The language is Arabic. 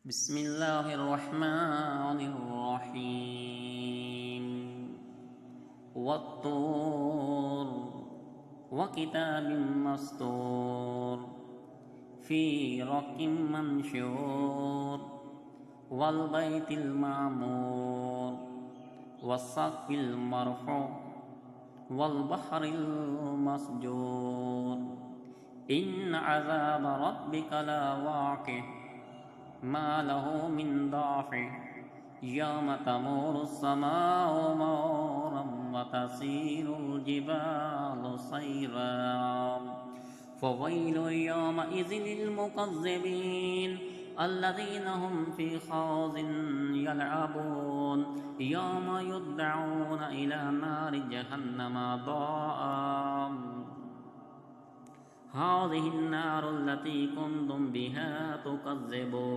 بسم الله الرحمن الرحيم والطور وكتاب مسطور في رق منشور والبيت المعمور والسقف المرفوع والبحر المسجور إن عذاب ربك لواقع ما له من دافع يوم تمور السماء مورا وتسير الجبال سيرا فويل يومئذ للمكذبين الذين هم في خوض يلعبون يوم يدعون إلى نار جهنم ضاء هذه النار التي كنتم بها تكذبون